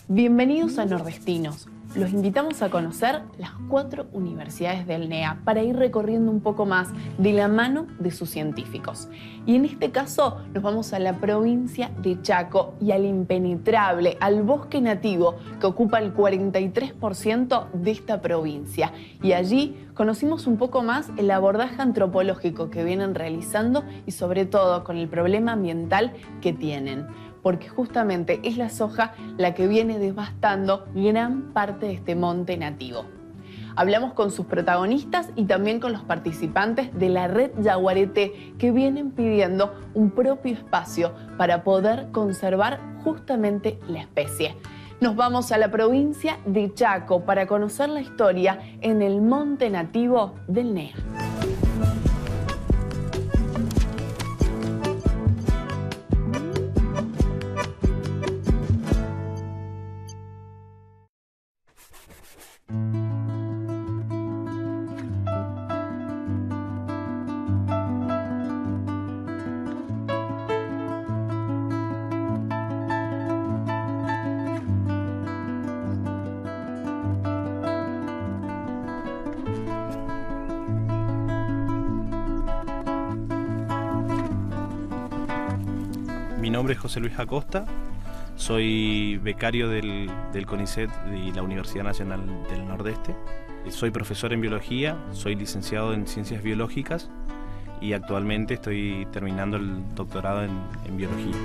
Bienvenidos a Nordestinos. Los invitamos a conocer las 4 universidades del NEA para ir recorriendo un poco más de la mano de sus científicos. Y en este caso nos vamos a la provincia de Chaco y al impenetrable, al bosque nativo que ocupa el 43% de esta provincia. Y allí conocimos un poco más el abordaje antropológico que vienen realizando y sobre todo con el problema ambiental que tienen, porque justamente es la soja la que viene devastando gran parte de este monte nativo. Hablamos con sus protagonistas y también con los participantes de la red Yaguareté que vienen pidiendo un propio espacio para poder conservar justamente la especie. Nos vamos a la provincia de Chaco para conocer la historia en el monte nativo del NEA. Mi nombre es José Luis Acosta, soy becario del CONICET y la Universidad Nacional del Nordeste. Soy profesor en biología, soy licenciado en ciencias biológicas y actualmente estoy terminando el doctorado en biología.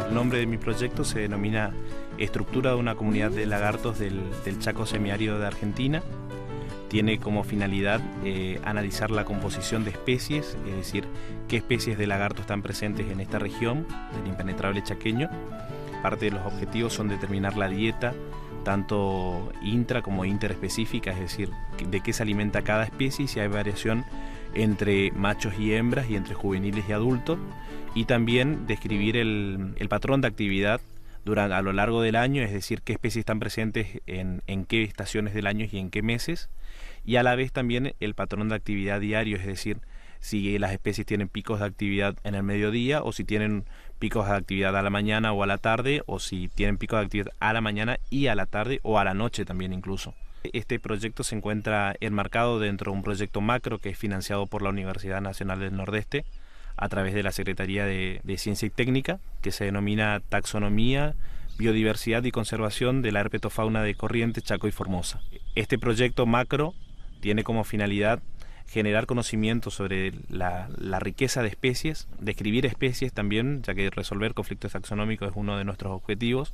El nombre de mi proyecto se denomina Estructura de una comunidad de lagartos del Chaco semiárido de Argentina. Tiene como finalidad analizar la composición de especies, es decir, qué especies de lagarto están presentes en esta región del impenetrable chaqueño. Parte de los objetivos son determinar la dieta, tanto intra como interespecífica, es decir, de qué se alimenta cada especie y si hay variación entre machos y hembras y entre juveniles y adultos, y también describir el patrón de actividad a lo largo del año, es decir, qué especies están presentes en qué estaciones del año y en qué meses, y a la vez también el patrón de actividad diario, es decir, si las especies tienen picos de actividad en el mediodía o si tienen picos de actividad a la mañana o a la tarde, o si tienen picos de actividad a la mañana y a la tarde o a la noche también incluso. Este proyecto se encuentra enmarcado dentro de un proyecto macro que es financiado por la Universidad Nacional del Nordeste a través de la Secretaría de Ciencia y Técnica, que se denomina Taxonomía, Biodiversidad y Conservación de la Herpetofauna de Corrientes, Chaco y Formosa. Este proyecto macro tiene como finalidad generar conocimiento sobre la riqueza de especies, describir especies también, ya que resolver conflictos taxonómicos es uno de nuestros objetivos,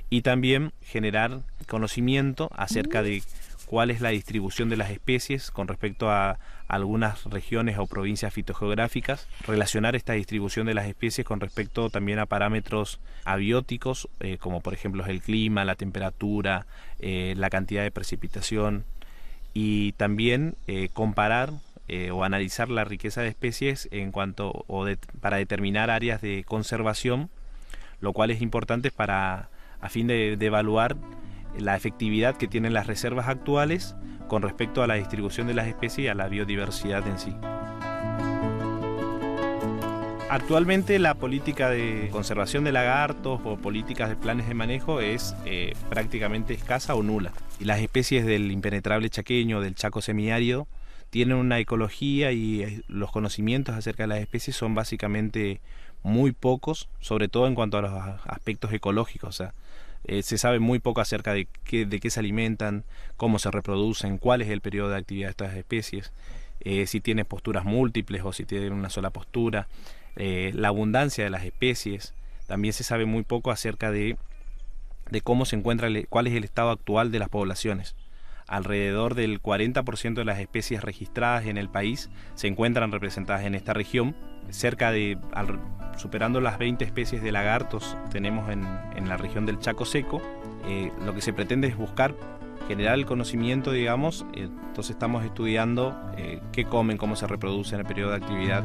y también generar conocimiento acerca de cuál es la distribución de las especies con respecto a algunas regiones o provincias fitogeográficas, relacionar esta distribución de las especies con respecto también a parámetros abióticos, como por ejemplo el clima, la temperatura, la cantidad de precipitación, y también comparar o analizar la riqueza de especies para determinar áreas de conservación, lo cual es importante a fin de evaluar la efectividad que tienen las reservas actuales con respecto a la distribución de las especies y a la biodiversidad en sí. Actualmente la política de conservación de lagartos o políticas de planes de manejo es prácticamente escasa o nula. Y las especies del impenetrable chaqueño, del Chaco semiárido, tienen una ecología y los conocimientos acerca de las especies son básicamente muy pocos, sobre todo en cuanto a los aspectos ecológicos. O sea, se sabe muy poco acerca de qué se alimentan, cómo se reproducen, cuál es el periodo de actividad de estas especies, si tienen posturas múltiples o si tienen una sola postura, la abundancia de las especies. También se sabe muy poco acerca de cómo se encuentra, cuál es el estado actual de las poblaciones. Alrededor del 40% de las especies registradas en el país se encuentran representadas en esta región. Superando las 20 especies de lagartos tenemos en la región del Chaco seco. Lo que se pretende es buscar generar el conocimiento, digamos. Entonces estamos estudiando qué comen, cómo se reproducen en el periodo de actividad.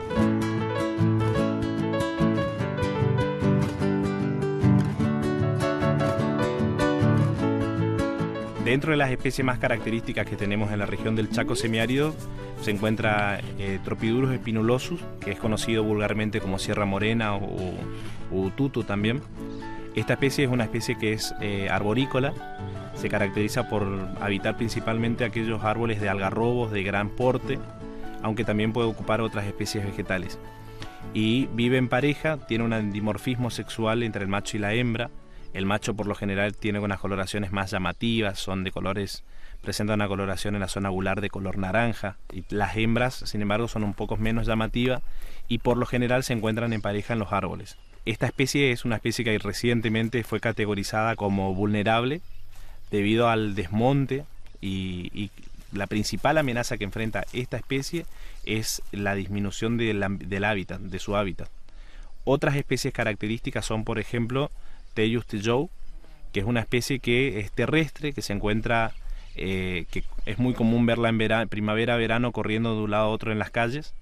Dentro de las especies más características que tenemos en la región del Chaco semiárido se encuentra Tropidurus espinulosus, que es conocido vulgarmente como sierra morena o tutu también. Esta especie es una especie que es arborícola, se caracteriza por habitar principalmente aquellos árboles de algarrobos de gran porte, aunque también puede ocupar otras especies vegetales. Y vive en pareja, tiene un dimorfismo sexual entre el macho y la hembra. El macho por lo general tiene unas coloraciones más llamativas, son de colores, presenta una coloración en la zona gular de color naranja, y las hembras, sin embargo, son un poco menos llamativas y por lo general se encuentran en pareja en los árboles. Esta especie es una especie que recientemente fue categorizada como vulnerable debido al desmonte y la principal amenaza que enfrenta esta especie es la disminución del hábitat, de su hábitat. Otras especies características son, por ejemplo, Teius tejou, que es una especie que es terrestre, que se encuentra, que es muy común verla en primavera, verano, corriendo de un lado a otro en las calles,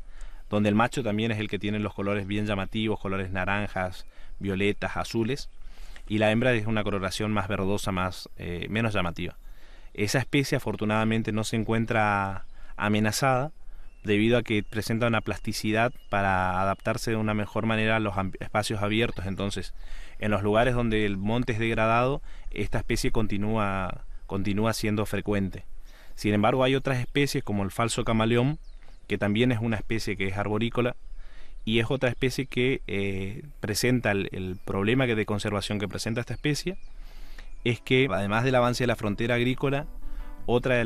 donde el macho también es el que tiene los colores bien llamativos, colores naranjas, violetas, azules, y la hembra es una coloración más verdosa, menos llamativa. Esa especie afortunadamente no se encuentra amenazada debido a que presenta una plasticidad para adaptarse de una mejor manera a los espacios abiertos. Entonces, en los lugares donde el monte es degradado, esta especie continúa siendo frecuente. Sin embargo, hay otras especies como el falso camaleón, que también es una especie que es arborícola, y es otra especie que presenta el problema de conservación que presenta esta especie, es que además del avance de la frontera agrícola, otra de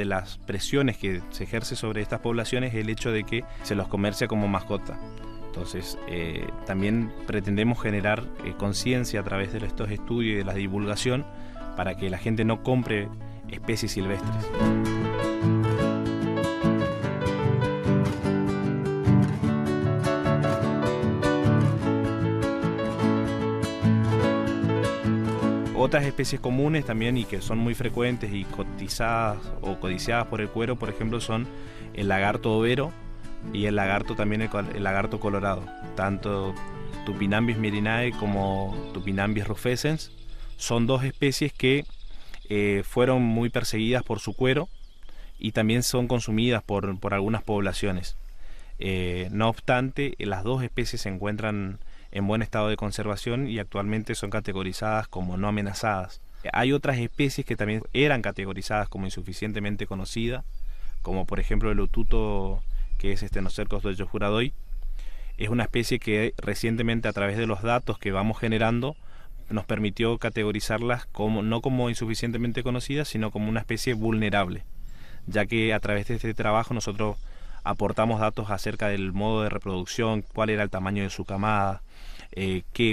las presiones que se ejerce sobre estas poblaciones es el hecho de que se los comercia como mascota. Entonces, también pretendemos generar conciencia a través de estos estudios y de la divulgación para que la gente no compre especies silvestres. Otras especies comunes también y que son muy frecuentes y cotizadas o codiciadas por el cuero, por ejemplo, son el lagarto overo y el lagarto también el lagarto colorado. Tanto Tupinambis myrinae como Tupinambis rufescens son dos especies que fueron muy perseguidas por su cuero y también son consumidas por algunas poblaciones. No obstante, las dos especies se encuentran en buen estado de conservación y actualmente son categorizadas como no amenazadas. Hay otras especies que también eran categorizadas como insuficientemente conocidas, como por ejemplo el otuto, que es Stenocercos doyojuradoy. Es una especie que recientemente, a través de los datos que vamos generando, nos permitió categorizarlas no como insuficientemente conocidas, sino como una especie vulnerable, ya que a través de este trabajo nosotros aportamos datos acerca del modo de reproducción, cuál era el tamaño de su camada,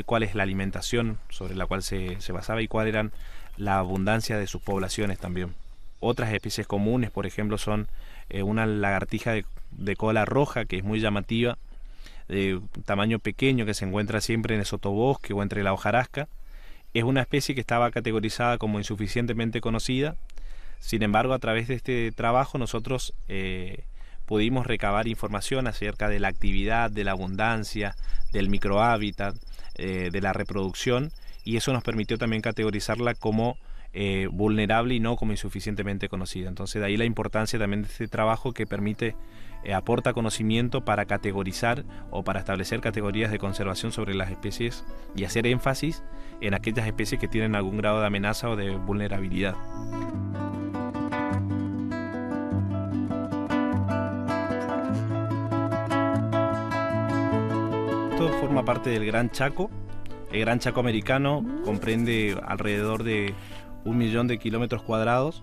cuál es la alimentación sobre la cual se basaba y cuál era la abundancia de sus poblaciones también. Otras especies comunes, por ejemplo, son una lagartija de cola roja, que es muy llamativa, de tamaño pequeño, que se encuentra siempre en el sotobosque o entre la hojarasca. Es una especie que estaba categorizada como insuficientemente conocida. Sin embargo, a través de este trabajo nosotros pudimos recabar información acerca de la actividad, de la abundancia, del microhábitat, de la reproducción, y eso nos permitió también categorizarla como vulnerable y no como insuficientemente conocida. Entonces, de ahí la importancia también de este trabajo que aporta conocimiento para categorizar o para establecer categorías de conservación sobre las especies y hacer énfasis en aquellas especies que tienen algún grado de amenaza o de vulnerabilidad. Esto forma parte del Gran Chaco. El Gran Chaco americano comprende alrededor de 1 millón de kilómetros cuadrados,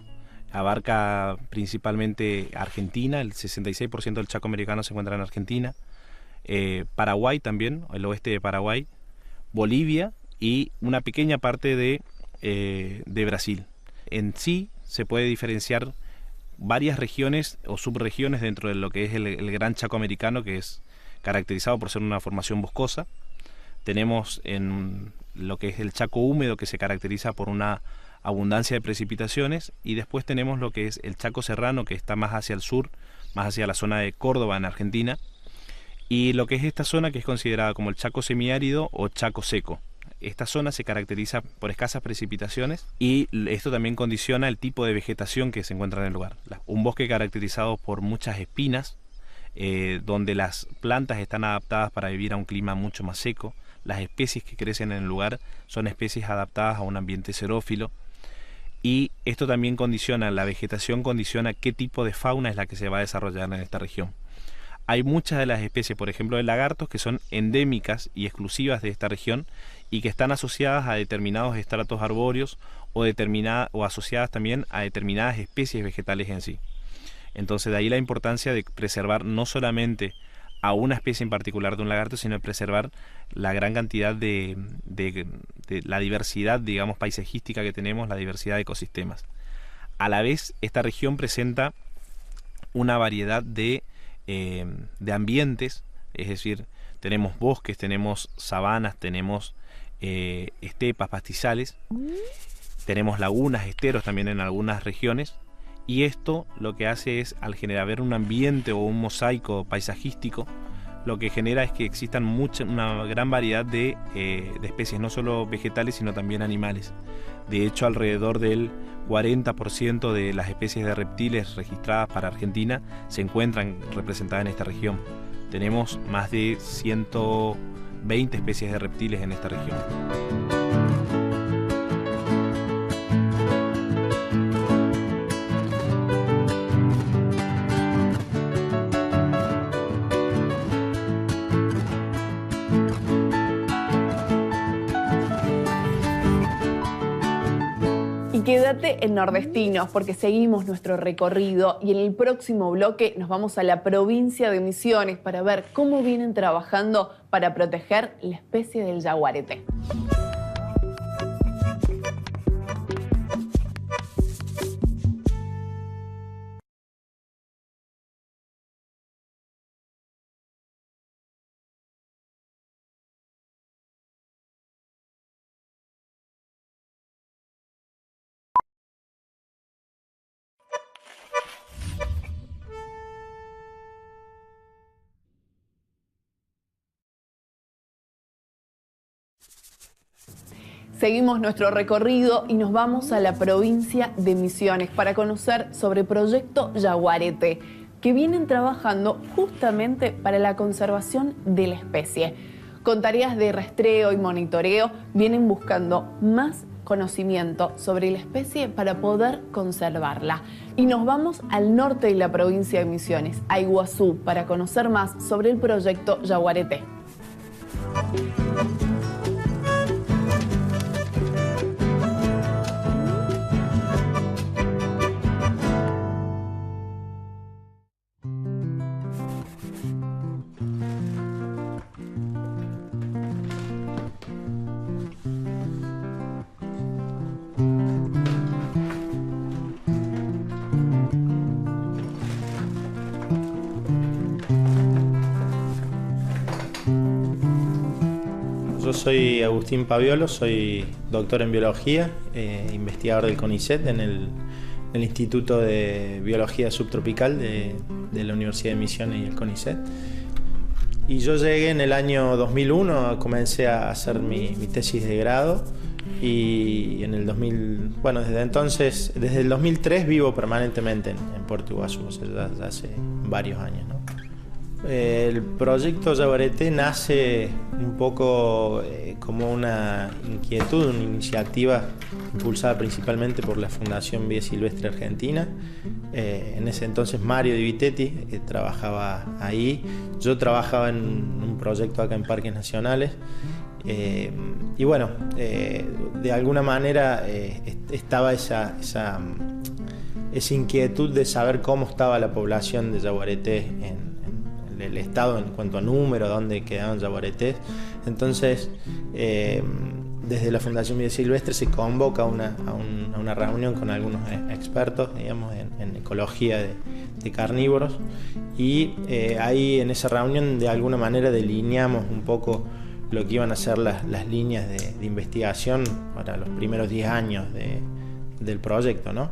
abarca principalmente Argentina, el 66% del Chaco americano se encuentra en Argentina, Paraguay también, el oeste de Paraguay, Bolivia y una pequeña parte de Brasil. En sí se puede diferenciar varias regiones o subregiones dentro de lo que es el Gran Chaco americano, que es caracterizado por ser una formación boscosa. Tenemos en lo que es el Chaco húmedo, que se caracteriza por una abundancia de precipitaciones, y después tenemos lo que es el Chaco serrano, que está más hacia el sur, más hacia la zona de Córdoba en Argentina, y lo que es esta zona que es considerada como el Chaco semiárido o Chaco seco. esta zona se caracteriza por escasas precipitaciones y esto también condiciona el tipo de vegetación que se encuentra en el lugar. Un bosque caracterizado por muchas espinas, donde las plantas están adaptadas para vivir a un clima mucho más seco. Las especies que crecen en el lugar son especies adaptadas a un ambiente xerófilo. Y esto también condiciona, la vegetación condiciona qué tipo de fauna es la que se va a desarrollar en esta región. Hay muchas de las especies, por ejemplo, de lagartos, que son endémicas y exclusivas de esta región y que están asociadas a determinados estratos arbóreos o asociadas también a determinadas especies vegetales en sí. Entonces, de ahí la importancia de preservar no solamente a una especie en particular de un lagarto, sino de preservar la gran cantidad de la diversidad, digamos, paisajística que tenemos, la diversidad de ecosistemas. A la vez, esta región presenta una variedad de ambientes, es decir, tenemos bosques, tenemos sabanas, tenemos estepas, pastizales, tenemos lagunas, esteros también en algunas regiones, y esto lo que hace es, al generar un ambiente o un mosaico paisajístico, lo que genera es que existan una gran variedad de especies, no solo vegetales, sino también animales. De hecho, alrededor del 40% de las especies de reptiles registradas para Argentina se encuentran representadas en esta región. Tenemos más de 120 especies de reptiles en esta región. Quédate en Nordestinos porque seguimos nuestro recorrido y en el próximo bloque nos vamos a la provincia de Misiones para ver cómo vienen trabajando para proteger la especie del yaguareté. Seguimos nuestro recorrido y nos vamos a la provincia de Misiones para conocer sobre Proyecto Yaguareté, que vienen trabajando justamente para la conservación de la especie. Con tareas de rastreo y monitoreo vienen buscando más conocimiento sobre la especie para poder conservarla. Y nos vamos al norte de la provincia de Misiones, a Iguazú, para conocer más sobre el Proyecto Yaguareté. Yo soy Agustín Paviolo, soy doctor en biología, investigador del CONICET en el Instituto de Biología Subtropical de la Universidad de Misiones y el CONICET. Y yo llegué en el año 2001, comencé a hacer mi tesis de grado y en el desde entonces, desde el 2003 vivo permanentemente en Puerto Iguazú, o sea, ya hace varios años, ¿no? El proyecto Yaguareté nace un poco como una inquietud, una iniciativa impulsada principalmente por la Fundación Vida Silvestre Argentina. En ese entonces Mario Di Vitetti trabajaba ahí, yo trabajaba en un proyecto acá en Parques Nacionales y bueno, de alguna manera estaba esa inquietud de saber cómo estaba la población de yaguareté en el estado en cuanto a número, dónde quedaban yaguaretés. Entonces, desde la Fundación Vida Silvestre se convoca a una reunión con algunos expertos, digamos, en ecología de carnívoros, y ahí en esa reunión de alguna manera delineamos un poco lo que iban a ser las líneas de investigación para los primeros 10 años del proyecto, ¿no?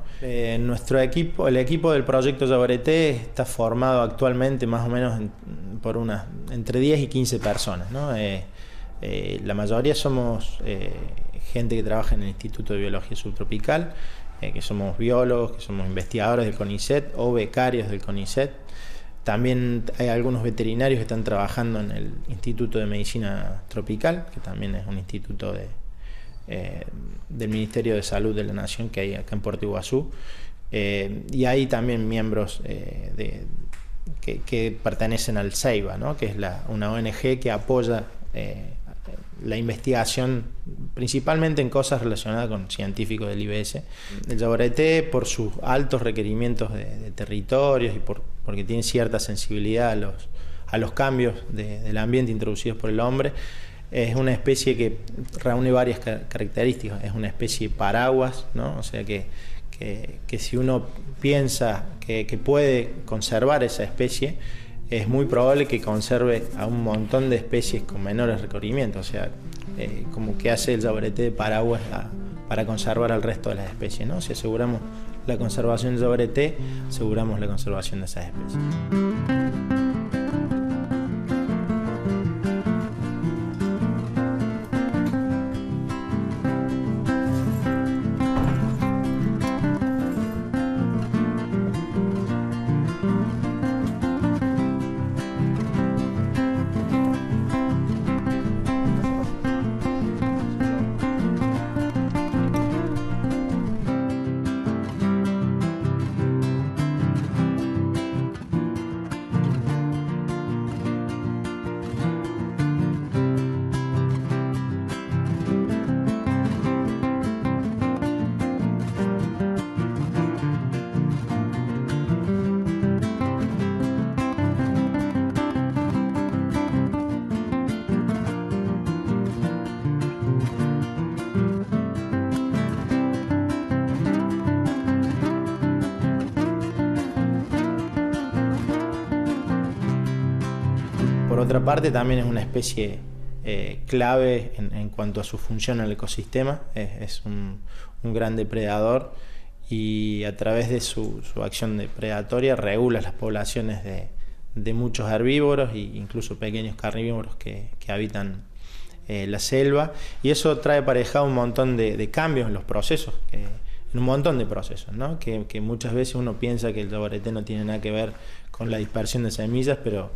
Nuestro equipo, el equipo del proyecto Yaguareté está formado actualmente más o menos por entre 10 y 15 personas, ¿no? La mayoría somos gente que trabaja en el Instituto de Biología Subtropical, que somos biólogos, que somos investigadores del CONICET o becarios del CONICET. También hay algunos veterinarios que están trabajando en el Instituto de Medicina Tropical, que también es un instituto del Ministerio de Salud de la Nación que hay acá en Puerto Iguazú. Y hay también miembros que pertenecen al CEIBA, ¿no? Que es una ONG que apoya la investigación principalmente en cosas relacionadas con científicos del IBS. El Yaguareté, por sus altos requerimientos de territorios y porque tiene cierta sensibilidad a los cambios del ambiente introducidos por el hombre, es una especie que reúne varias características. Es una especie paraguas, ¿no? O sea que si uno piensa que puede conservar esa especie, es muy probable que conserve a un montón de especies con menores requerimientos. O sea, como que hace el Yaguareté de paraguas para conservar al resto de las especies, ¿no? Si aseguramos la conservación del Yaguareté, aseguramos la conservación de esas especies. Por otra parte, también es una especie clave en cuanto a su función en el ecosistema. Es un gran depredador y a través de su acción depredatoria regula las poblaciones de muchos herbívoros e incluso pequeños carnívoros que habitan la selva, y eso trae aparejado un montón de cambios en los procesos, en un montón de procesos, ¿no? Que muchas veces uno piensa que el Yaguareté no tiene nada que ver con la dispersión de semillas, pero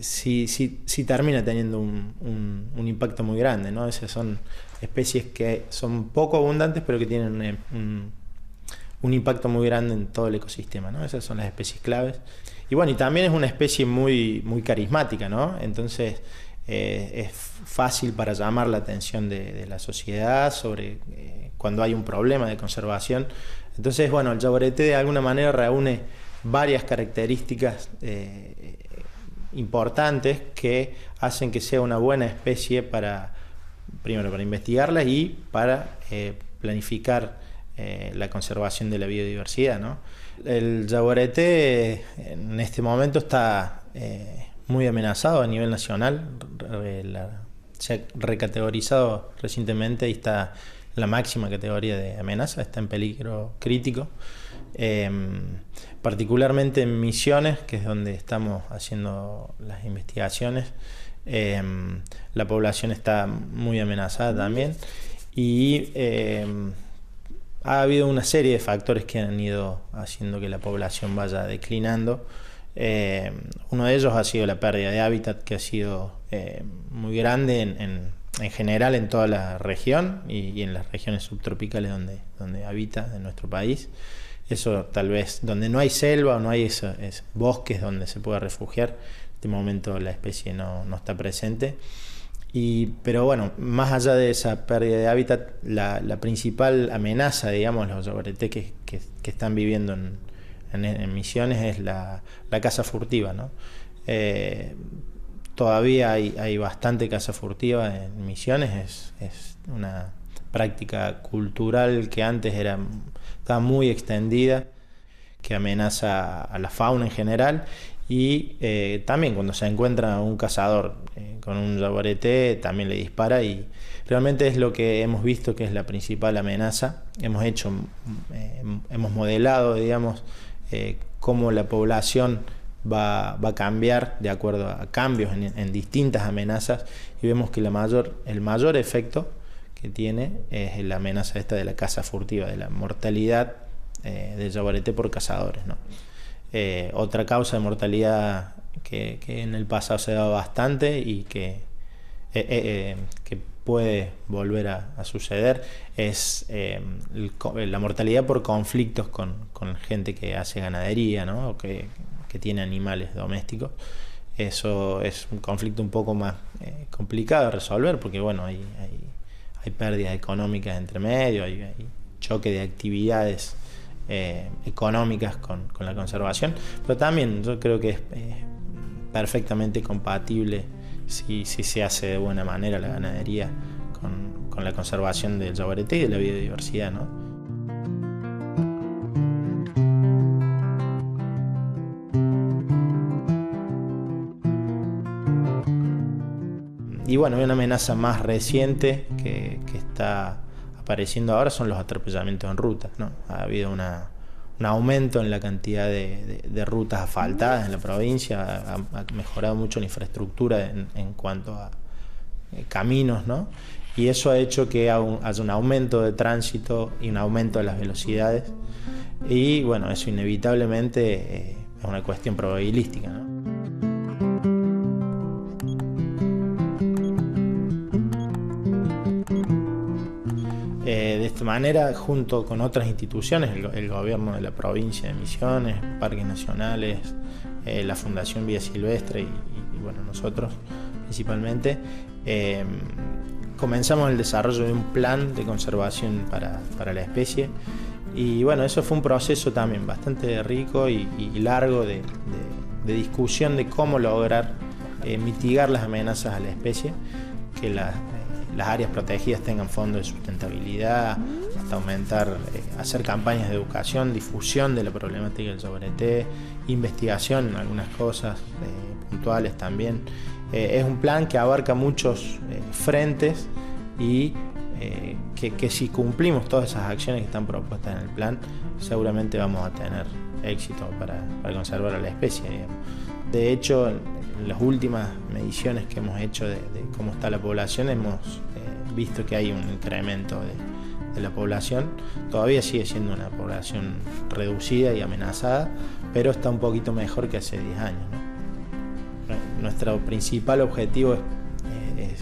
sí termina teniendo un impacto muy grande, ¿no? Esas son especies que son poco abundantes, pero que tienen un impacto muy grande en todo el ecosistema, ¿no? Esas son las especies claves. Y bueno, y también es una especie muy carismática, ¿no? Entonces es fácil para llamar la atención de la sociedad sobre cuando hay un problema de conservación. Entonces, bueno, el Yaguareté de alguna manera reúne varias características importantes que hacen que sea una buena especie primero para investigarla y para planificar la conservación de la biodiversidad, ¿no? El Yaguareté en este momento está muy amenazado a nivel nacional. Se ha recategorizado recientemente y está en la máxima categoría de amenaza, está en peligro crítico. Particularmente en Misiones, que es donde estamos haciendo las investigaciones, la población está muy amenazada también, y ha habido una serie de factores que han ido haciendo que la población vaya declinando. Uno de ellos ha sido la pérdida de hábitat, que ha sido muy grande en general en toda la región y en las regiones subtropicales donde habita en nuestro país. Eso tal vez donde no hay selva o no hay esos bosques donde se pueda refugiar, en este momento la especie no está presente. Pero bueno, más allá de esa pérdida de hábitat, la principal amenaza, digamos, los yaguaretés que están viviendo en Misiones es la caza furtiva, ¿no? Todavía hay bastante caza furtiva en Misiones, es una práctica cultural que antes estaba muy extendida, que amenaza a la fauna en general, y también cuando se encuentra un cazador con un yaguareté también le dispara, y realmente es lo que hemos visto que es la principal amenaza. Hemos modelado, digamos, cómo la población va a cambiar de acuerdo a cambios en distintas amenazas, y vemos que el mayor efecto que tiene es la amenaza esta de la caza furtiva, de la mortalidad del yaguareté por cazadores, ¿no? Otra causa de mortalidad que en el pasado se daba bastante y que puede volver a suceder es la mortalidad por conflictos con gente que hace ganadería, ¿no? O que tiene animales domésticos. Eso es un conflicto un poco más complicado de resolver, porque bueno, hay pérdidas económicas entre medio, hay choque de actividades económicas con la conservación, pero también yo creo que es perfectamente compatible si se hace de buena manera la ganadería con la conservación del yaguareté y de la biodiversidad, ¿no? Y bueno, hay una amenaza más reciente que está apareciendo ahora, son los atropellamientos en rutas, ¿no? Ha habido un aumento en la cantidad de rutas asfaltadas en la provincia, ha mejorado mucho la infraestructura en cuanto a caminos, ¿no? Y eso ha hecho que haya un aumento de tránsito y un aumento de las velocidades, y bueno, eso inevitablemente es una cuestión probabilística, ¿no? De esta manera, junto con otras instituciones, el gobierno de la provincia de Misiones, parques nacionales, la Fundación Vida Silvestre y bueno, nosotros principalmente, comenzamos el desarrollo de un plan de conservación para la especie, y bueno, eso fue un proceso también bastante rico y largo de discusión de cómo lograr mitigar las amenazas a la especie, que las áreas protegidas tengan fondos de sustentabilidad, hasta aumentar, hacer campañas de educación, difusión de la problemática del yaguareté, investigación en algunas cosas puntuales también. Es un plan que abarca muchos frentes y que si cumplimos todas esas acciones que están propuestas en el plan, seguramente vamos a tener éxito para conservar a la especie, digamos. De hecho, en las últimas mediciones que hemos hecho de cómo está la población, hemos visto que hay un incremento de la población. Todavía sigue siendo una población reducida y amenazada, pero está un poquito mejor que hace 10 años, ¿no? Nuestro principal objetivo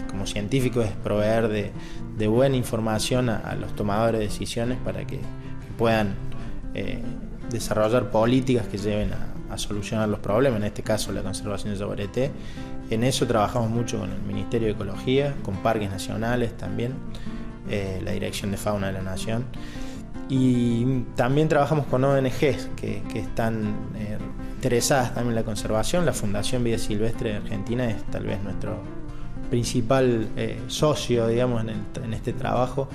como científicos es proveer de buena información a los tomadores de decisiones para que puedan desarrollar políticas que lleven a solucionar los problemas, en este caso la conservación del yaguareté. En eso trabajamos mucho con el Ministerio de Ecología, con parques nacionales también, la Dirección de Fauna de la Nación, y también trabajamos con ONGs que están interesadas también en la conservación. La Fundación Vida Silvestre de Argentina es tal vez nuestro principal socio, digamos, en este trabajo.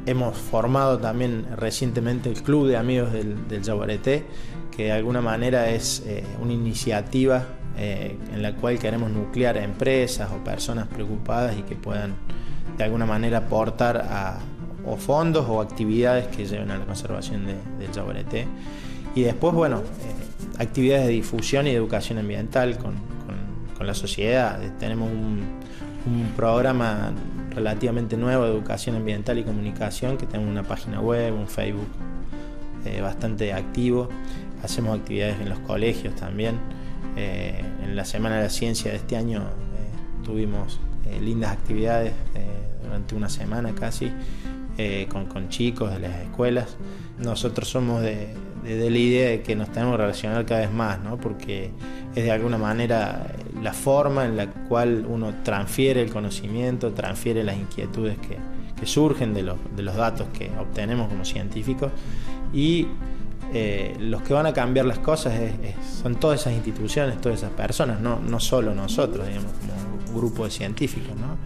Hemos formado también recientemente el Club de Amigos del Yaguareté, que de alguna manera es una iniciativa en la cual queremos nuclear a empresas o personas preocupadas y que puedan de alguna manera aportar o fondos o actividades que lleven a la conservación del yaguareté. Y después, bueno, actividades de difusión y educación ambiental con la sociedad. Tenemos un programa relativamente nuevo de educación ambiental y comunicación, que tenemos una página web, un Facebook bastante activo. Hacemos actividades en los colegios también. En la Semana de la Ciencia de este año tuvimos lindas actividades durante una semana casi, con chicos de las escuelas. Nosotros somos de la idea de que nos tenemos que relacionar cada vez más, ¿no? Porque es de alguna manera la forma en la cual uno transfiere el conocimiento, transfiere las inquietudes que surgen de los datos que obtenemos como científicos, y los que van a cambiar las cosas son todas esas instituciones, todas esas personas, no solo nosotros, digamos, como un grupo de científicos, ¿no?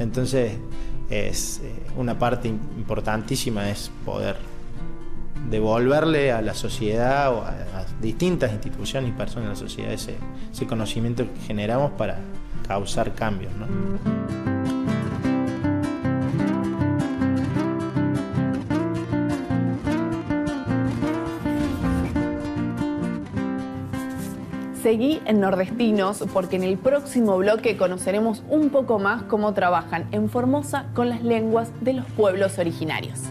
Entonces es una parte importantísima es poder devolverle a la sociedad o a distintas instituciones y personas de la sociedad ese conocimiento que generamos para causar cambios, ¿no? Seguí en Nordestinos porque en el próximo bloque conoceremos un poco más cómo trabajan en Formosa con las lenguas de los pueblos originarios.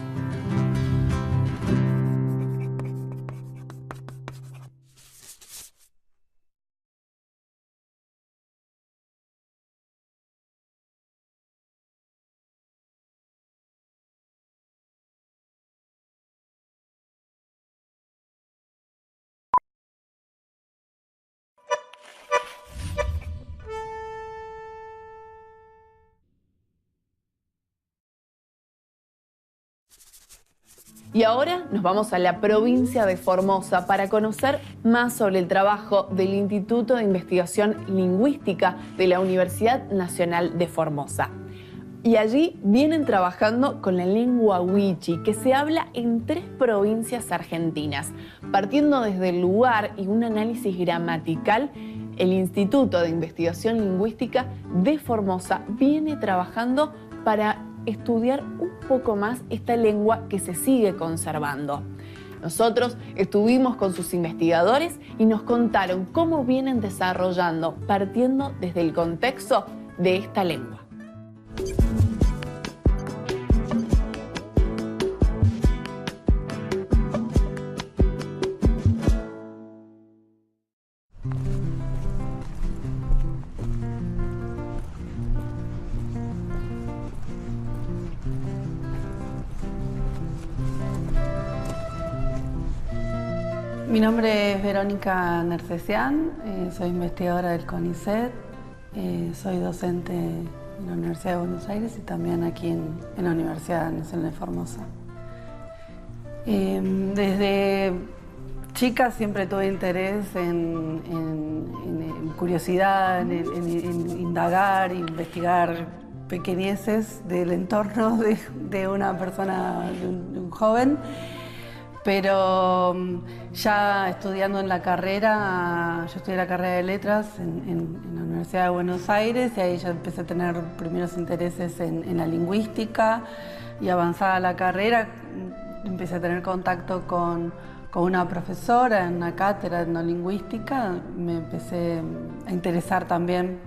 Y ahora nos vamos a la provincia de Formosa para conocer más sobre el trabajo del Instituto de Investigación Lingüística de la Universidad Nacional de Formosa. Y allí vienen trabajando con la lengua wichi, que se habla en 3 provincias argentinas. Partiendo desde el lugar y un análisis gramatical, el Instituto de Investigación Lingüística de Formosa viene trabajando para estudiar un poco más esta lengua que se sigue conservando. Nosotros estuvimos con sus investigadores y nos contaron cómo vienen desarrollando, partiendo desde el contexto de esta lengua. Mi nombre es Verónica Nercesian, soy investigadora del CONICET, soy docente en la Universidad de Buenos Aires y también aquí en la Universidad Nacional de Formosa. Desde chica siempre tuve interés en curiosidad, en indagar, investigar pequeñeces del entorno de una persona, de un joven. Pero ya estudiando en la carrera, yo estudié la carrera de letras en la Universidad de Buenos Aires y ahí ya empecé a tener primeros intereses en la lingüística y avanzada la carrera empecé a tener contacto con una profesora en una cátedra de etnolingüística. Me empecé a interesar también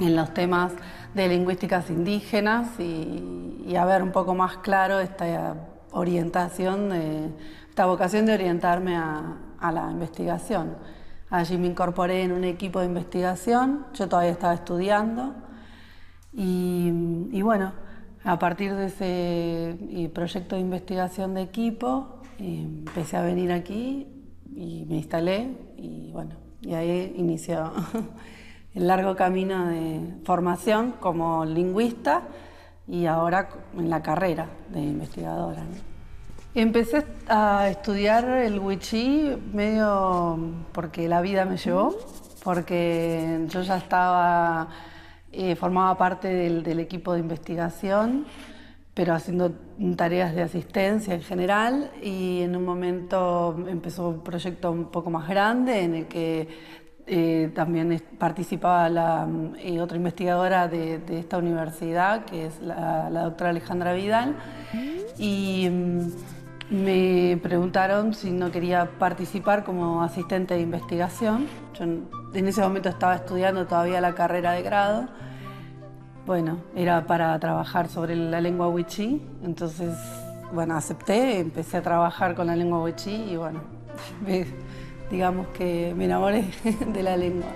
en los temas de lingüísticas indígenas y a ver un poco más claro esta orientación, esta vocación de orientarme a la investigación. Allí me incorporé en un equipo de investigación, yo todavía estaba estudiando y bueno, a partir de ese proyecto de investigación de equipo empecé a venir aquí y me instalé y bueno, y ahí inició el largo camino de formación como lingüista y ahora en la carrera de investigadora, ¿no? Empecé a estudiar el wichí medio porque la vida me llevó, porque yo ya estaba, formaba parte del equipo de investigación, pero haciendo tareas de asistencia en general, y en un momento empezó un proyecto un poco más grande en el que también participaba otra investigadora de esta universidad, que es la doctora Alejandra Vidal, y me preguntaron si no quería participar como asistente de investigación. Yo en ese momento estaba estudiando todavía la carrera de grado. Bueno, era para trabajar sobre la lengua wichí, entonces, bueno, acepté, empecé a trabajar con la lengua wichí y bueno, digamos que me enamoré de la lengua.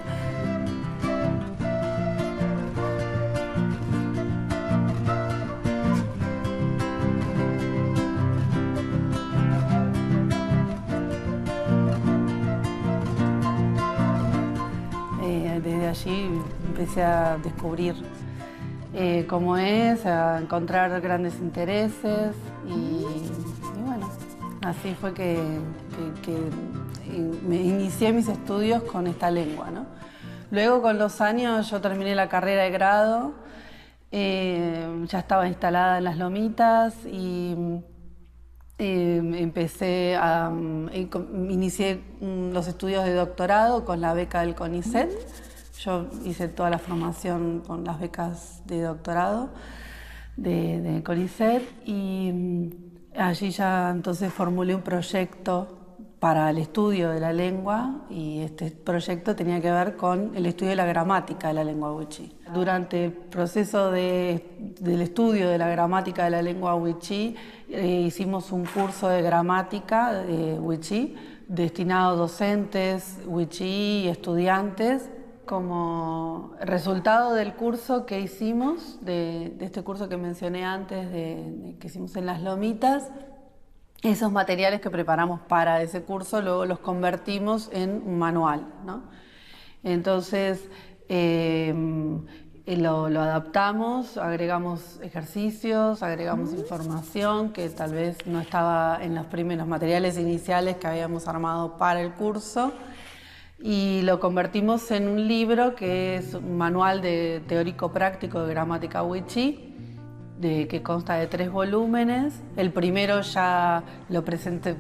Desde allí empecé a descubrir cómo es, a encontrar grandes intereses y bueno, así fue que me inicié mis estudios con esta lengua, ¿no? Luego, con los años, yo terminé la carrera de grado, ya estaba instalada en Las Lomitas y inicié los estudios de doctorado con la beca del CONICET. Yo hice toda la formación con las becas de doctorado de CONICET y allí ya entonces formulé un proyecto para el estudio de la lengua, y este proyecto tenía que ver con el estudio de la gramática de la lengua wichí. Durante el proceso del estudio de la gramática de la lengua wichí, hicimos un curso de gramática de wichí destinado a docentes wichí y estudiantes. Como resultado del curso que hicimos, de este curso que mencioné antes, que hicimos en Las Lomitas, esos materiales que preparamos para ese curso luego los convertimos en un manual, ¿no? Entonces lo adaptamos, agregamos ejercicios, agregamos información que tal vez no estaba en los primeros materiales iniciales que habíamos armado para el curso, y lo convertimos en un libro que es un manual teórico-práctico de gramática wichí, que consta de 3 volúmenes. El primero ya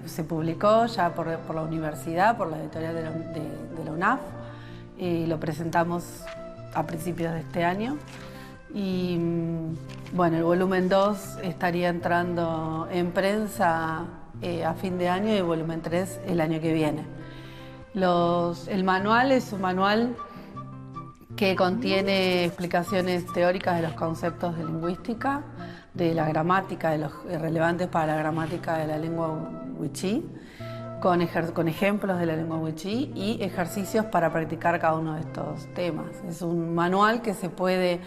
se publicó ya por la universidad, por la editorial de la UNAF, y lo presentamos a principios de este año. Y bueno, el volumen 2 estaría entrando en prensa a fin de año, y el volumen 3 el año que viene. El manual es un manual que contiene explicaciones teóricas de los conceptos de lingüística, de la gramática, de los relevantes para la gramática de la lengua wichí, con ejemplos de la lengua wichí y ejercicios para practicar cada uno de estos temas. Es un manual que se puede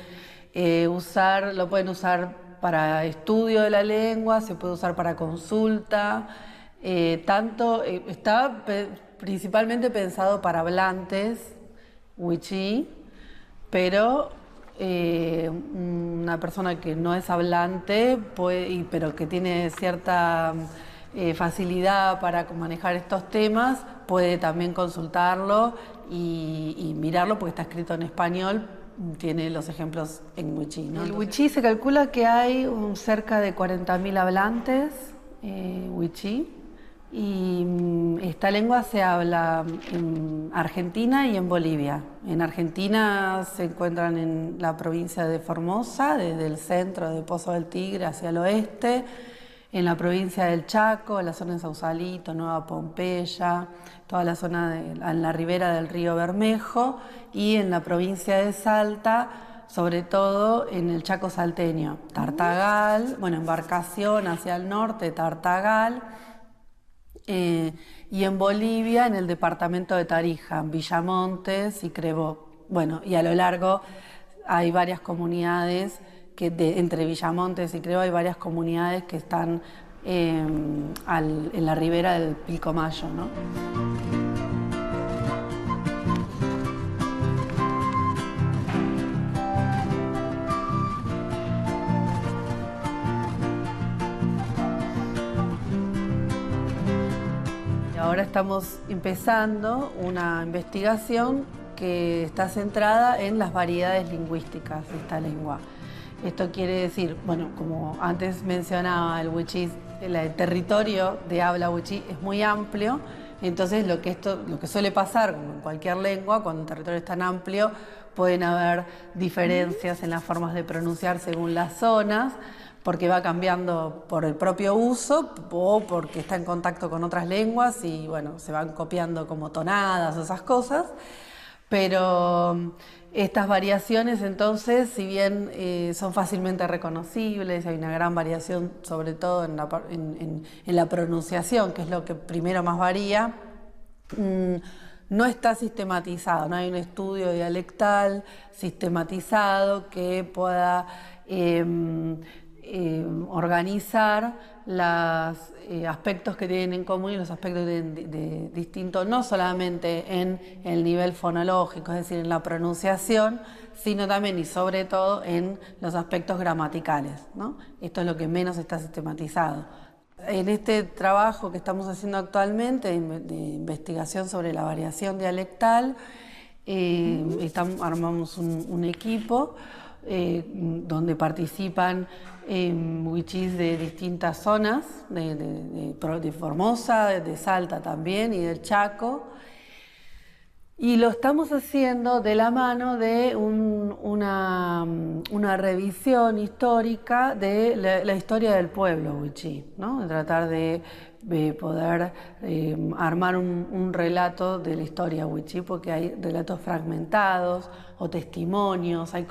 usar, lo pueden usar para estudio de la lengua, se puede usar para consulta, está principalmente pensado para hablantes wichí, pero una persona que no es hablante, pero que tiene cierta facilidad para manejar estos temas, puede también consultarlo y mirarlo, porque está escrito en español, tiene los ejemplos en wichí, ¿no? El wichí se calcula que hay cerca de 40.000 hablantes wichí, y esta lengua se habla en Argentina y en Bolivia. En Argentina se encuentran en la provincia de Formosa, desde el centro de Pozo del Tigre hacia el oeste, en la provincia del Chaco, en la zona de Sausalito, Nueva Pompeya, toda la zona en la ribera del río Bermejo, y en la provincia de Salta, sobre todo en el Chaco salteño, Tartagal, Embarcación hacia el norte, Tartagal, y en Bolivia, en el departamento de Tarija, Villamontes y Crebó. Y a lo largo hay varias comunidades, entre Villamontes y Crebó hay varias comunidades que están en la ribera del Pilcomayo, ¿no? Ahora estamos empezando una investigación que está centrada en las variedades lingüísticas de esta lengua. Esto quiere decir, como antes mencionaba, el wichí, el territorio de habla wichí es muy amplio, entonces lo que suele pasar, como en cualquier lengua, cuando un territorio es tan amplio, pueden haber diferencias en las formas de pronunciar según las zonas, porque va cambiando por el propio uso o porque está en contacto con otras lenguas y se van copiando como tonadas o esas cosas. Pero estas variaciones, entonces, si bien son fácilmente reconocibles, hay una gran variación, sobre todo en la pronunciación, que es lo que primero más varía, no está sistematizado, no hay un estudio dialectal sistematizado que pueda organizar los aspectos que tienen en común y los aspectos distintos, no solamente en el nivel fonológico, es decir, en la pronunciación, sino también y sobre todo en los aspectos gramaticales, ¿no? Esto es lo que menos está sistematizado. En este trabajo que estamos haciendo actualmente de investigación sobre la variación dialectal, armamos un equipo donde participan wichís de distintas zonas, de Formosa, de Salta también y del Chaco, y lo estamos haciendo de la mano de una revisión histórica de la historia del pueblo wichí, ¿no? De tratar de poder armar un relato de la historia wichí, porque hay relatos fragmentados o testimonios, hay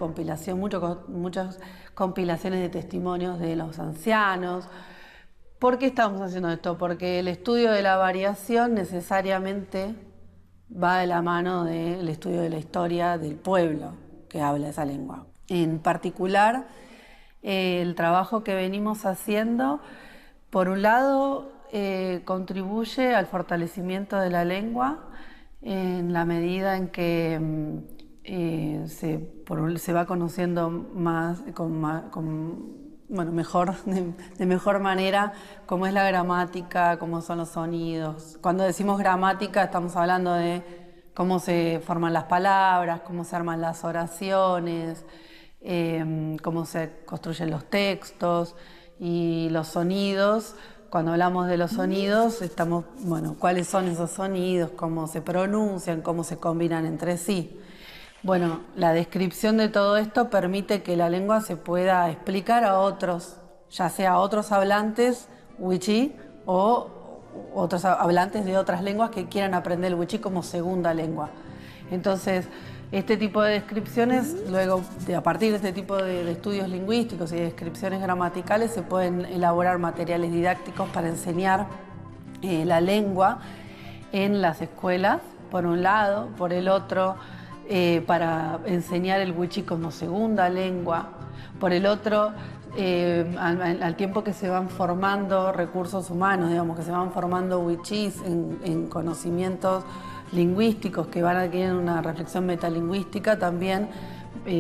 muchas compilaciones de testimonios de los ancianos. ¿Por qué estamos haciendo esto? Porque el estudio de la variación necesariamente va de la mano del estudio de la historia del pueblo que habla esa lengua. En particular, el trabajo que venimos haciendo, por un lado, contribuye al fortalecimiento de la lengua en la medida en que se va conociendo más, de mejor manera cómo es la gramática, cómo son los sonidos. Cuando decimos gramática estamos hablando de cómo se forman las palabras, cómo se arman las oraciones, cómo se construyen los textos, y los sonidos. Cuando hablamos de los sonidos, ¿cuáles son esos sonidos? ¿Cómo se pronuncian? ¿Cómo se combinan entre sí? Bueno, la descripción de todo esto permite que la lengua se pueda explicar a otros, ya sea a otros hablantes wichí o otros hablantes de otras lenguas que quieran aprender el wichí como segunda lengua. Entonces, este tipo de descripciones, luego, a partir de este tipo de estudios lingüísticos y de descripciones gramaticales, se pueden elaborar materiales didácticos para enseñar la lengua en las escuelas, por un lado, por el otro, para enseñar el wichí como segunda lengua, por el otro, al tiempo que se van formando recursos humanos, digamos, que se van formando wichís en conocimientos lingüísticos, que van adquiriendo una reflexión metalingüística, también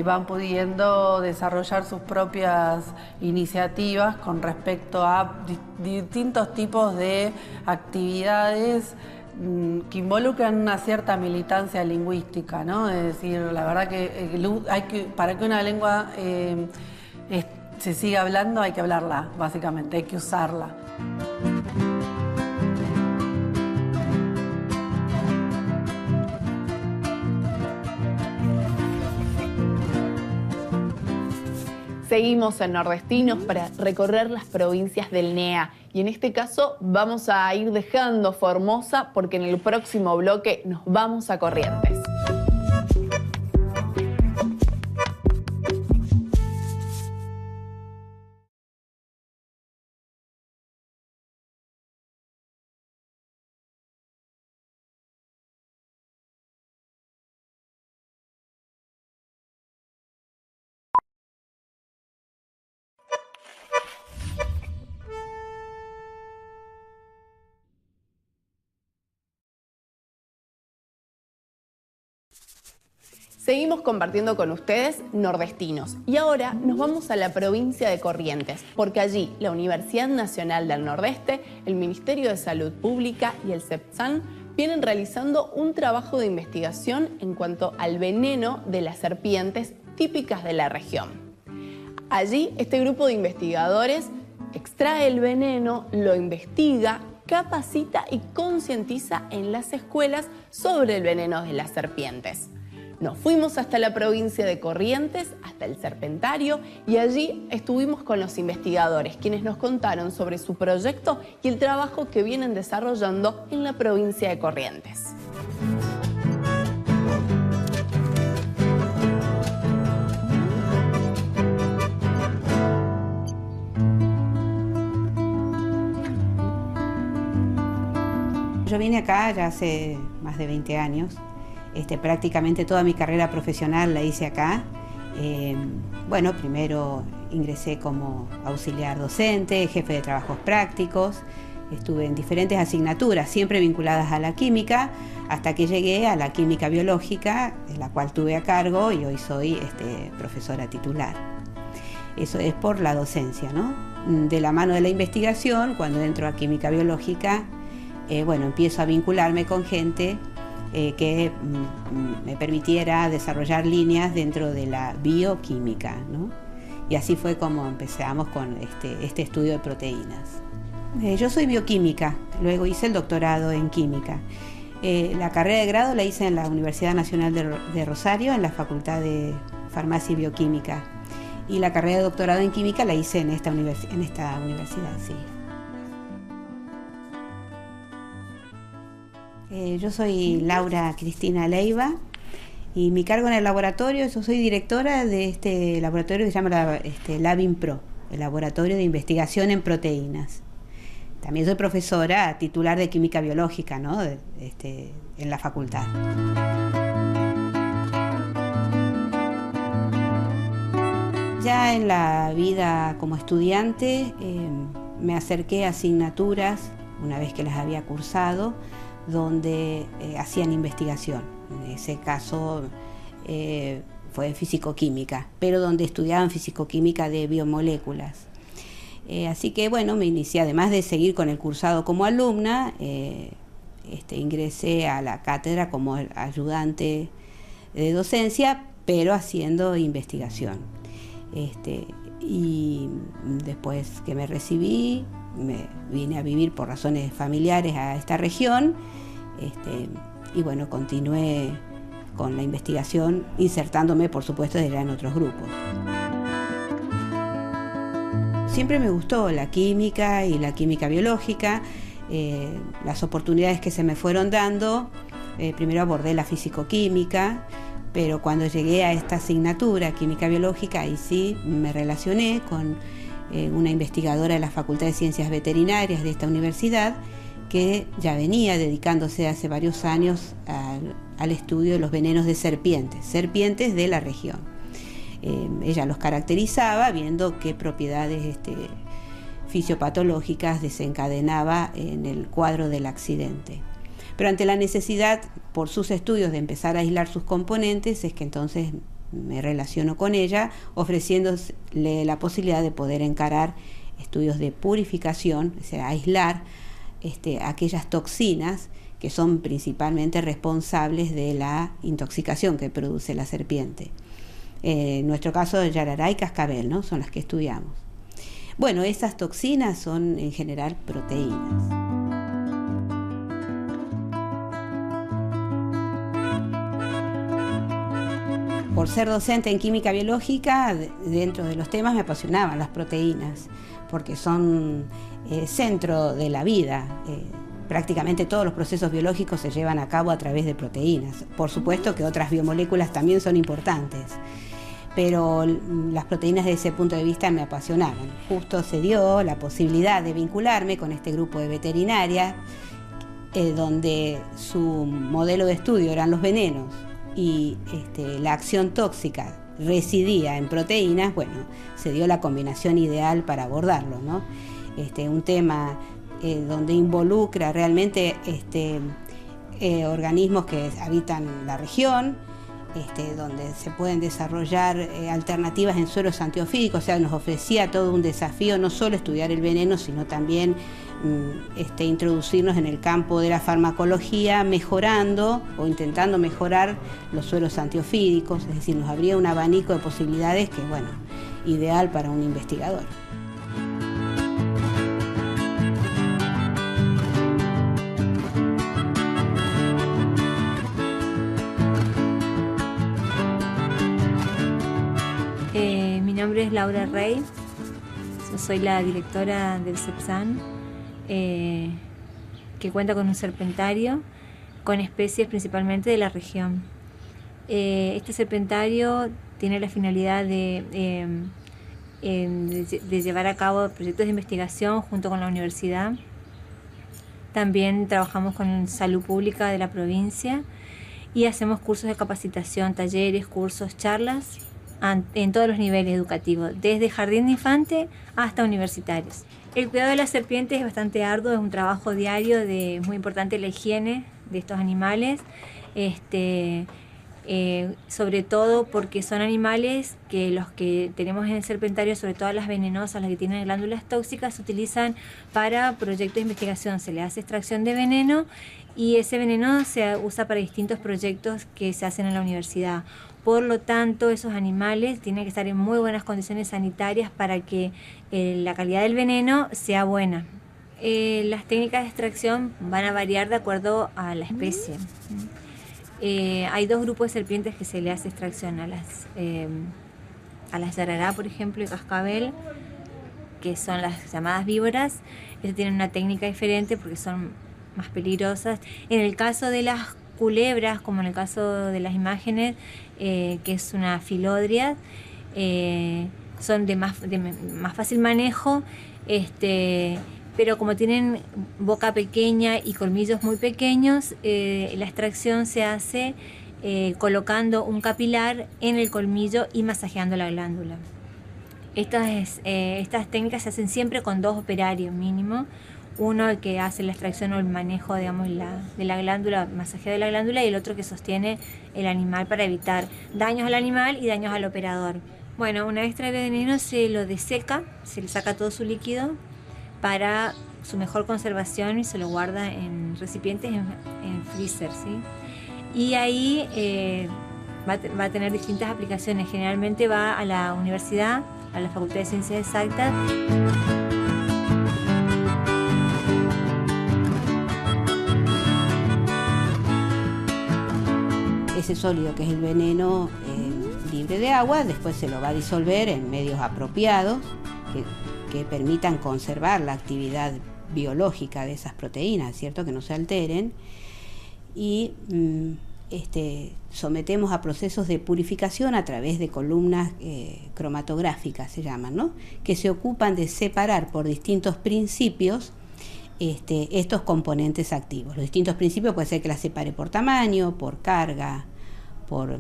van pudiendo desarrollar sus propias iniciativas con respecto a distintos tipos de actividades que involucran una cierta militancia lingüística, ¿no? Es decir, la verdad que para que una lengua se siga hablando hay que hablarla, básicamente, hay que usarla. Seguimos en Nordestinos para recorrer las provincias del NEA y en este caso vamos a ir dejando Formosa porque en el próximo bloque nos vamos a Corrientes. Seguimos compartiendo con ustedes Nordestinos y ahora nos vamos a la provincia de Corrientes, porque allí la Universidad Nacional del Nordeste, el Ministerio de Salud Pública y el CEPSAN vienen realizando un trabajo de investigación en cuanto al veneno de las serpientes típicas de la región. Allí este grupo de investigadores extrae el veneno, lo investiga, capacita y concientiza en las escuelas sobre el veneno de las serpientes. Nos fuimos hasta la provincia de Corrientes, hasta el Serpentario, y allí estuvimos con los investigadores, quienes nos contaron sobre su proyecto y el trabajo que vienen desarrollando en la provincia de Corrientes. Yo vine acá ya hace más de 20 años. Prácticamente toda mi carrera profesional la hice acá. Bueno, primero ingresé como auxiliar docente, jefe de trabajos prácticos. Estuve en diferentes asignaturas, siempre vinculadas a la química, hasta que llegué a la química biológica, de la cual tuve a cargo y hoy soy profesora titular. Eso es por la docencia, ¿no? De la mano de la investigación, cuando entro a química biológica, bueno, empiezo a vincularme con gente que me permitiera desarrollar líneas dentro de la bioquímica, ¿no? Y así fue como empezamos con este estudio de proteínas. Yo soy bioquímica, luego hice el doctorado en química. La carrera de grado la hice en la Universidad Nacional de Rosario, en la Facultad de Farmacia y Bioquímica. Y la carrera de doctorado en química la hice en esta universidad, sí. Yo soy Laura Cristina Leiva y mi cargo en el laboratorio, yo soy directora de este laboratorio que se llama LabInPro, el Laboratorio de Investigación en Proteínas. También soy profesora titular de Química Biológica, ¿no? En la facultad. Ya en la vida como estudiante me acerqué a asignaturas, una vez que las había cursado, donde hacían investigación. En ese caso fue físico-química, pero donde estudiaban físico-química de biomoléculas. Así que bueno, me inicié, además de seguir con el cursado como alumna, ingresé a la cátedra como ayudante de docencia, pero haciendo investigación. Y después que me recibí, me vine a vivir por razones familiares a esta región, y bueno, continué con la investigación, insertándome, por supuesto, ya en otros grupos. Siempre me gustó la química y la química biológica. Las oportunidades que se me fueron dando, primero abordé la físico-química, pero cuando llegué a esta asignatura, química biológica, ahí sí me relacioné con una investigadora de la Facultad de Ciencias Veterinarias de esta universidad, que ya venía dedicándose hace varios años al estudio de los venenos de serpientes de la región. Ella los caracterizaba viendo qué propiedades fisiopatológicas desencadenaba en el cuadro del accidente. Pero ante la necesidad, por sus estudios, de empezar a aislar sus componentes, es que entonces me relaciono con ella, ofreciéndole la posibilidad de poder encarar estudios de purificación, o sea, aislar aquellas toxinas que son principalmente responsables de la intoxicación que produce la serpiente. En nuestro caso, yarará y cascabel, ¿no? Son las que estudiamos. Bueno, esas toxinas son en general proteínas. Por ser docente en química biológica, dentro de los temas me apasionaban las proteínas, porque son centro de la vida. Prácticamente todos los procesos biológicos se llevan a cabo a través de proteínas. Por supuesto que otras biomoléculas también son importantes, pero las proteínas desde ese punto de vista me apasionaban. Justo se dio la posibilidad de vincularme con este grupo de veterinarias, donde su modelo de estudio eran los venenos y la acción tóxica residía en proteínas. Bueno, se dio la combinación ideal para abordarlo, ¿no? Un tema donde involucra realmente organismos que habitan la región, donde se pueden desarrollar alternativas en suelos antiofídicos. O sea, nos ofrecía todo un desafío, no solo estudiar el veneno, sino también introducirnos en el campo de la farmacología, mejorando o intentando mejorar los suelos antiofídicos. Es decir, nos abría un abanico de posibilidades que, bueno, ideal para un investigador. Mi nombre es Laura Rey, yo soy la directora del CEPSAN, que cuenta con un serpentario con especies principalmente de la región. Este serpentario tiene la finalidad de llevar a cabo proyectos de investigación junto con la universidad. También trabajamos con salud pública de la provincia y hacemos cursos de capacitación, talleres, cursos, charlas en todos los niveles educativos, desde jardín de infante hasta universitarios. El cuidado de las serpientes es bastante arduo, es un trabajo diario, muy importante la higiene de estos animales, sobre todo porque son animales que los que tenemos en el serpentario, sobre todo las venenosas, las que tienen glándulas tóxicas, se utilizan para proyectos de investigación. Se le hace extracción de veneno y ese veneno se usa para distintos proyectos que se hacen en la universidad. Por lo tanto, esos animales tienen que estar en muy buenas condiciones sanitarias para que la calidad del veneno sea buena. Las técnicas de extracción van a variar de acuerdo a la especie. Hay dos grupos de serpientes que se le hace extracción, a las yarará, por ejemplo, y cascabel, que son las llamadas víboras. Tienen una técnica diferente porque son más peligrosas. En el caso de las culebras, como en el caso de las imágenes, que es una filodria, son de más fácil manejo, pero como tienen boca pequeña y colmillos muy pequeños, la extracción se hace colocando un capilar en el colmillo y masajeando la glándula. Estas técnicas se hacen siempre con 2 operarios mínimo. Uno el que hace la extracción o el manejo, digamos, de la glándula, masajeo de la glándula, y el otro que sostiene el animal para evitar daños al animal y daños al operador. Bueno, una vez extraído el veneno se lo deseca, se le saca todo su líquido para su mejor conservación y se lo guarda en recipientes en freezer, ¿sí? Y ahí va a tener distintas aplicaciones. Generalmente va a la universidad, a la Facultad de Ciencias Exactas. Ese sólido, que es el veneno libre de agua, después se lo va a disolver en medios apropiados que permitan conservar la actividad biológica de esas proteínas, ¿cierto? Que no se alteren. Y sometemos a procesos de purificación a través de columnas cromatográficas, se llaman, ¿no? Que se ocupan de separar por distintos principios estos componentes activos. Los distintos principios puede ser que las separe por tamaño, por carga, por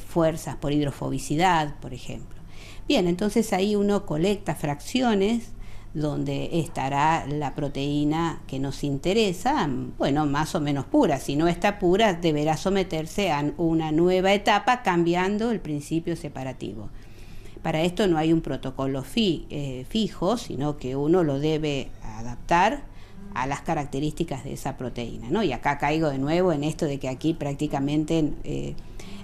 fuerzas, por hidrofobicidad, por ejemplo. Bien, entonces ahí uno colecta fracciones donde estará la proteína que nos interesa, bueno, más o menos pura. Si no está pura, deberá someterse a una nueva etapa cambiando el principio separativo. Para esto no hay un protocolo fijo, sino que uno lo debe adaptar a las características de esa proteína, ¿no? Y acá caigo de nuevo en esto de que aquí prácticamente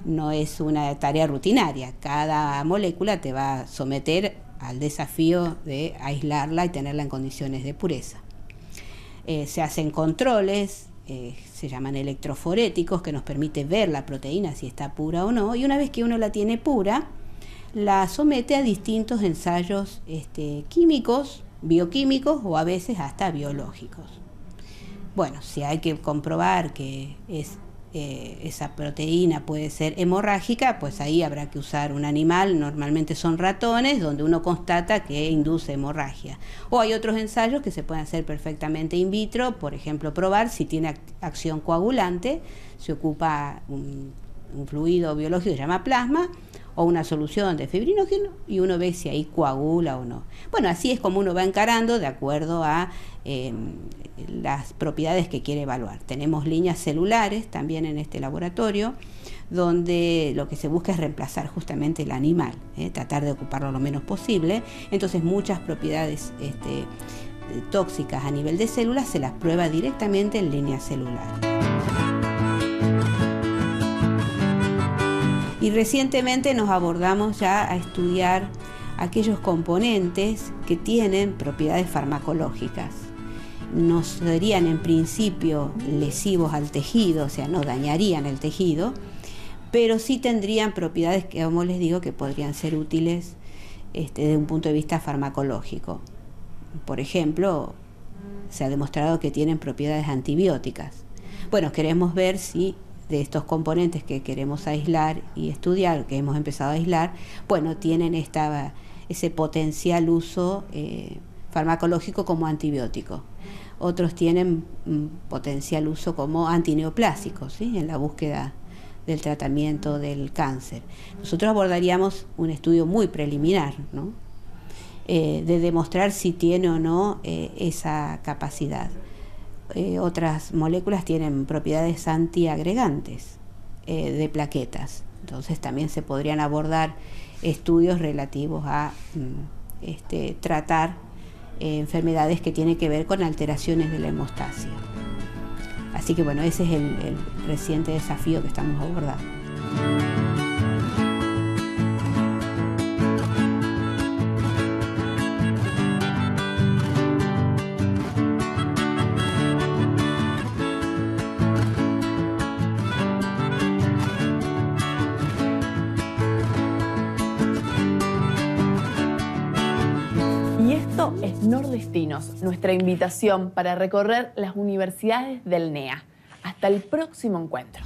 no es una tarea rutinaria. Cada molécula te va a someter al desafío de aislarla y tenerla en condiciones de pureza. Se hacen controles, se llaman electroforéticos, que nos permite ver la proteína si está pura o no, y una vez que uno la tiene pura, la somete a distintos ensayos químicos, bioquímicos o a veces hasta biológicos. Bueno, si hay que comprobar que esa proteína puede ser hemorrágica, pues ahí habrá que usar un animal, normalmente son ratones, donde uno constata que induce hemorragia. O hay otros ensayos que se pueden hacer perfectamente in vitro, por ejemplo, probar si tiene acción coagulante, se ocupa un fluido biológico que se llama plasma, o una solución de fibrinógeno, y uno ve si ahí coagula o no. Bueno, así es como uno va encarando de acuerdo a las propiedades que quiere evaluar. Tenemos líneas celulares también en este laboratorio, donde lo que se busca es reemplazar justamente el animal, tratar de ocuparlo lo menos posible. Entonces muchas propiedades tóxicas a nivel de células se las prueba directamente en línea celular. Y recientemente nos abordamos ya a estudiar aquellos componentes que tienen propiedades farmacológicas. No serían en principio lesivos al tejido, o sea, no dañarían el tejido, pero sí tendrían propiedades que, como les digo, que podrían ser útiles desde un punto de vista farmacológico. Por ejemplo, se ha demostrado que tienen propiedades antibióticas. Bueno, queremos ver si de estos componentes que queremos aislar y estudiar, que hemos empezado a aislar, bueno, tienen ese potencial uso farmacológico como antibiótico. Otros tienen potencial uso como antineoplásicos, ¿sí? En la búsqueda del tratamiento del cáncer. Nosotros abordaríamos un estudio muy preliminar, ¿no? De demostrar si tiene o no esa capacidad. Otras moléculas tienen propiedades antiagregantes de plaquetas. Entonces también se podrían abordar estudios relativos a tratar enfermedades que tienen que ver con alteraciones de la hemostasia. Así que bueno, ese es el reciente desafío que estamos abordando. proyecto es Nordestinos, nuestra invitación para recorrer las universidades del NEA. Hasta el próximo encuentro.